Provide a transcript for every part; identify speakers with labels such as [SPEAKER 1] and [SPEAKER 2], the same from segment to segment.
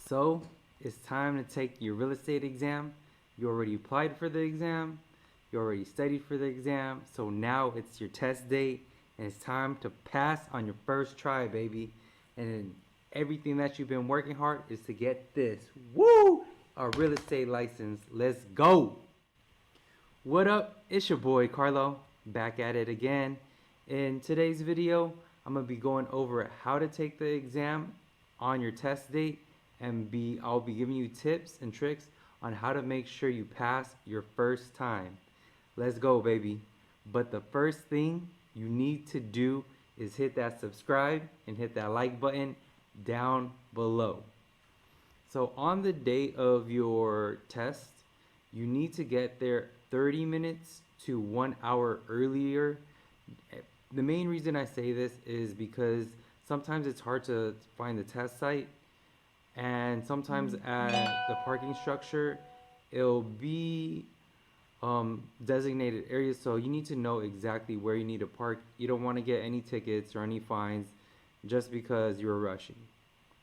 [SPEAKER 1] So it's time to take your real estate exam. You already applied for the exam. You already studied for the exam. So now it's your test date and it's time to pass on your first try, baby. And then everything that you've been working hard is to get this. Woo! A real estate license. Let's go. What up? It's your boy Carlo, back at it again. In today's video, I'm gonna be going over how to take the exam on your test date, and I'll be giving you tips and tricks on how to make sure you pass your first time. Let's go, baby. But the first thing you need to do is hit that subscribe and hit that like button down below. So on the day of your test, you need to get there 30 minutes to 1 hour earlier. The main reason I say this is because sometimes it's hard to find the test site, and sometimes at the parking structure, it'll be designated areas, so you need to know exactly where you need to park. You don't want to get any tickets or any fines just because you're rushing.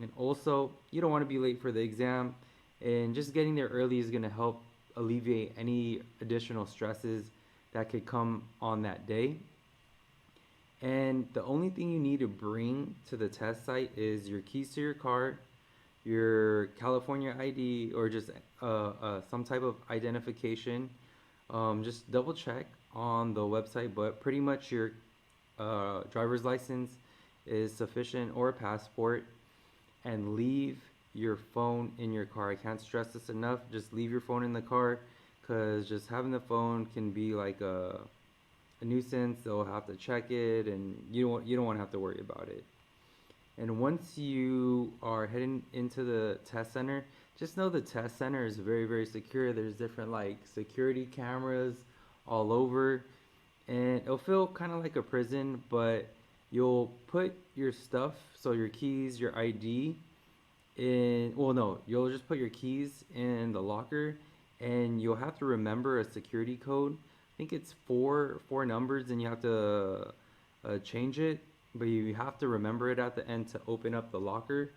[SPEAKER 1] And also, you don't want to be late for the exam, and just getting there early is going to help alleviate any additional stresses that could come on that day. And the only thing you need to bring to the test site is your keys to your car, your California ID, or just some type of identification. Just double check on the website, but pretty much your driver's license is sufficient, or a passport. And leave your phone in your car. I can't stress this enough. Just leave your phone in the car, because just having the phone can be like a nuisance. They'll have to check it, and you don't want to have to worry about it. And once you are heading into the test center, just know the test center is very, very secure. There's different like security cameras all over, and it'll feel kind of like a prison, but you'll put your stuff, so your keys, your ID, you'll just put your keys in the locker, and you'll have to remember a security code. I think it's four numbers, and you have to change it, but you have to remember it at the end to open up the locker.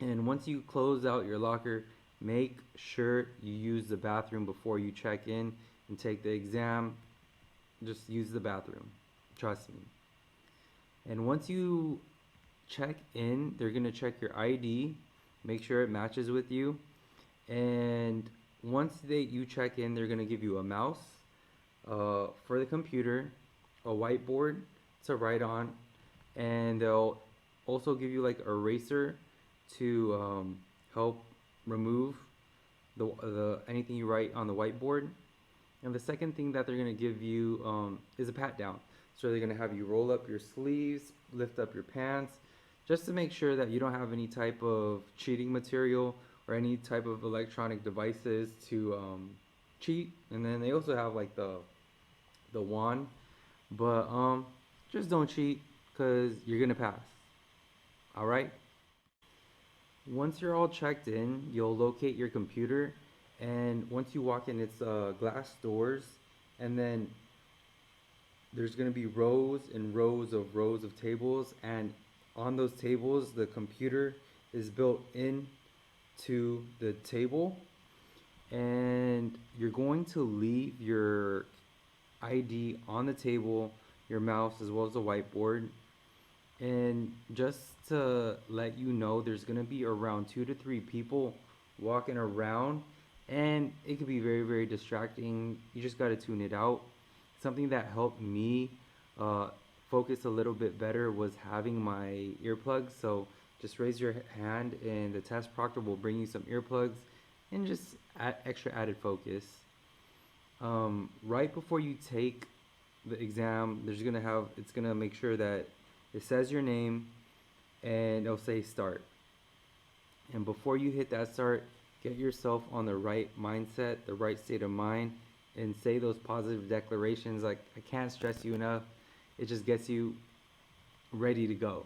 [SPEAKER 1] And once you close out your locker, make sure you use the bathroom before you check in and take the exam. Just use the bathroom, trust me. And once you check in, they're gonna check your ID, make sure it matches with you. And once you check in, they're gonna give you a mouse for the computer, a whiteboard to write on, and they'll also give you like an eraser to help remove the anything you write on the whiteboard. And the second thing that they're gonna give you is a pat down. So they're gonna have you roll up your sleeves, lift up your pants, just to make sure that you don't have any type of cheating material or any type of electronic devices to cheat. And then they also have like the wand, but just don't cheat, because you're gonna pass. All right. Once you're all checked in, you'll locate your computer, and once you walk in, it's glass doors, and then there's going to be rows and rows of tables, and on those tables the computer is built in to the table. And you're going to leave your ID on the table, your mouse, as well as the whiteboard. And just to let you know, there's going to be around 2 to 3 people walking around, and it could be very, very distracting. You just got to tune it out. Something that helped me focus a little bit better was having my earplugs. So just raise your hand, and the test proctor will bring you some earplugs, and just extra added focus. Right before you take the exam, it's gonna make sure that it says your name, and it'll say start. And before you hit that start, get yourself on the right mindset, the right state of mind, and say those positive declarations. Like, I can't stress you enough. It just gets you ready to go.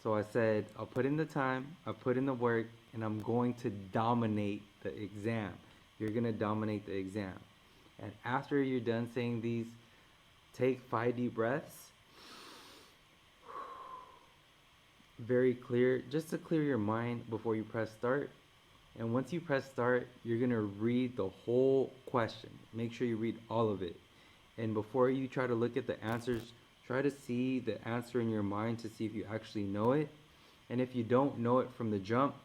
[SPEAKER 1] So I said, I'll put in the time, I'll put in the work, and I'm going to dominate the exam. You're gonna dominate the exam. And after you're done saying these, take 5 deep breaths. very clear, just to clear your mind before you press start. And once you press start, you're gonna read the whole question. Make sure you read all of it. And before you try to look at the answers, try to see the answer in your mind to see if you actually know it. And if you don't know it from the jump,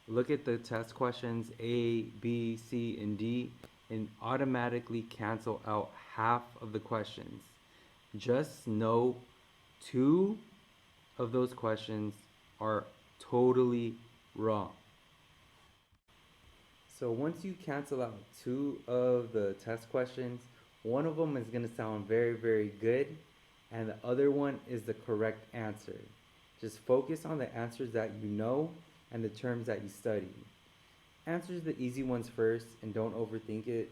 [SPEAKER 1] look at the test questions A, B, C, and D and automatically cancel out half of the questions. Just know two of those questions are totally wrong. So once you cancel out two of the test questions, one of them is going to sound very, very good, and the other one is the correct answer. Just focus on the answers that you know and the terms that you study. Answer the easy ones first and don't overthink it.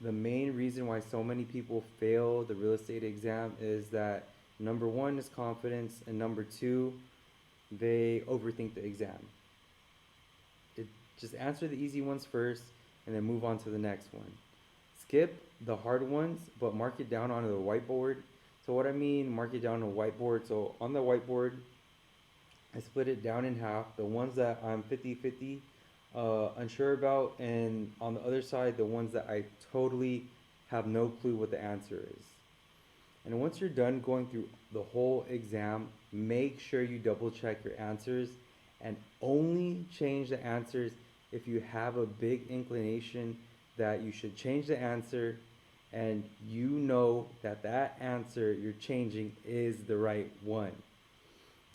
[SPEAKER 1] The main reason why so many people fail the real estate exam is that number one is confidence, and number two, they overthink the exam. Just answer the easy ones first and then move on to the next one. Skip the hard ones, but mark it down onto the whiteboard. So what I mean, mark it down on the whiteboard. So on the whiteboard, I split it down in half. The ones that I'm 50-50 unsure about, and on the other side, the ones that I totally have no clue what the answer is. And once you're done going through the whole exam, make sure you double check your answers and only change the answers if you have a big inclination that you should change the answer and you know that that answer you're changing is the right one.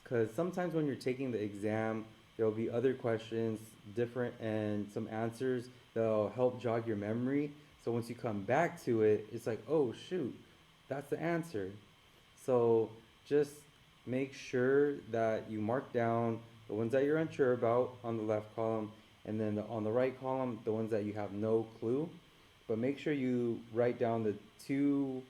[SPEAKER 1] Because sometimes when you're taking the exam, there'll be other questions different and some answers that'll help jog your memory. So once you come back to it, it's like, oh shoot, that's the answer. So just make sure that you mark down the ones that you're unsure about on the left column, and then on the right column, the ones that you have no clue. But make sure you write down the two,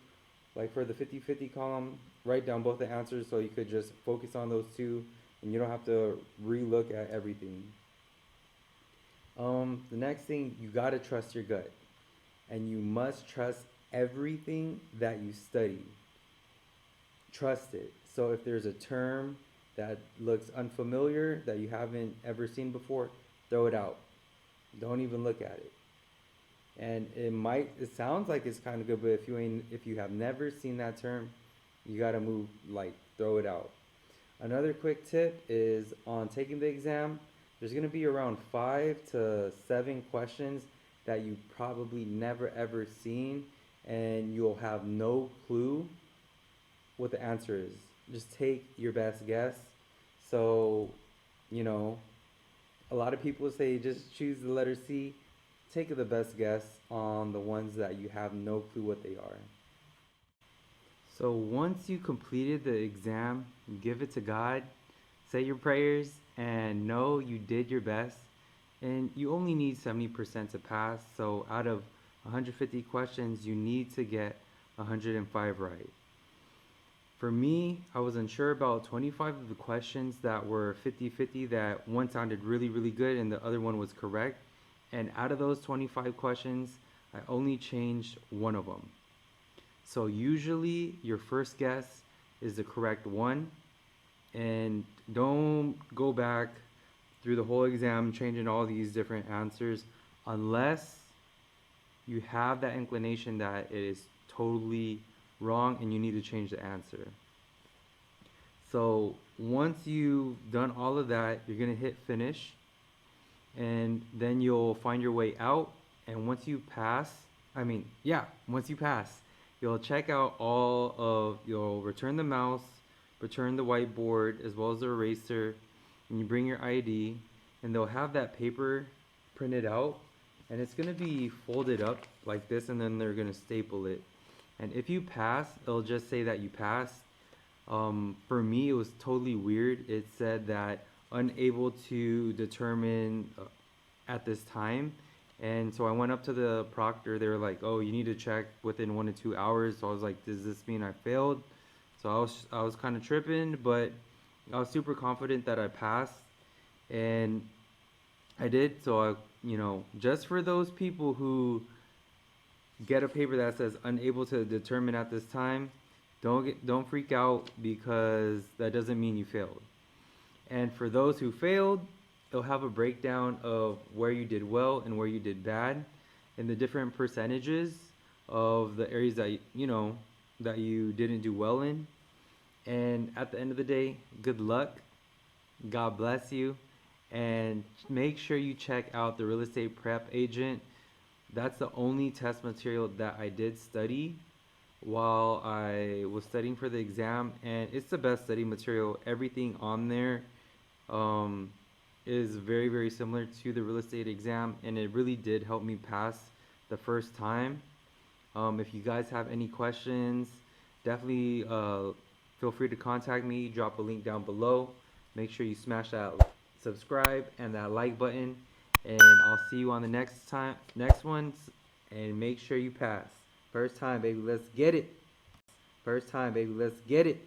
[SPEAKER 1] like for the 50-50 column, write down both the answers so you could just focus on those two and you don't have to re-look at everything. The next thing, you gotta trust your gut. And you must trust everything that you study. Trust it. So if there's a term that looks unfamiliar, that you haven't ever seen before, throw it out. Don't even look at it. And it sounds like it's kind of good, but if you have never seen that term, you gotta throw it out. Another quick tip is on taking the exam, there's gonna be around 5 to 7 questions that you probably never ever seen, and you'll have no clue what the answer is. Just take your best guess. So, a lot of people say just choose the letter C. Take the best guess on the ones that you have no clue what they are. So once you completed the exam, give it to God, say your prayers, and know you did your best. And you only need 70% to pass, so out of 150 questions, you need to get 105 right. For me, I was unsure about 25 of the questions that were 50-50, that one sounded really, really good and the other one was correct. And out of those 25 questions, I only changed one of them. So usually your first guess is the correct one, and don't go back through the whole exam changing all these different answers unless you have that inclination that it is totally wrong and you need to change the answer. So once you've done all of that, you're gonna hit finish, and then you'll find your way out. And once you pass, you'll check out you'll return the mouse, return the whiteboard as well as the eraser, and you bring your ID, and they'll have that paper printed out, and it's gonna be folded up like this, and then they're gonna staple it. And if you pass, it'll just say that you passed. For me, it was totally weird. It said that unable to determine at this time. And so I went up to the proctor. They were like, oh, you need to check within 1 to 2 hours. So I was like, does this mean I failed? So I was kind of tripping, but I was super confident that I passed, and I did. So just for those people who get a paper that says unable to determine at this time, don't freak out, because that doesn't mean you failed. And for those who failed, it'll have a breakdown of where you did well and where you did bad, and the different percentages of the areas that that you didn't do well in. And at the end of the day, good luck. God bless you. And make sure you check out the real estate prep agent. That's the only test material that I did study while I was studying for the exam, and it's the best study material. Everything on there um, is very, very similar to the real estate exam, and it really did help me pass the first time. If you guys have any questions, definitely feel free to contact me. Drop a link down below. Make sure you smash that subscribe and that like button, and I'll see you on the next ones. And make sure you pass. First time, baby, let's get it. First time, baby, let's get it.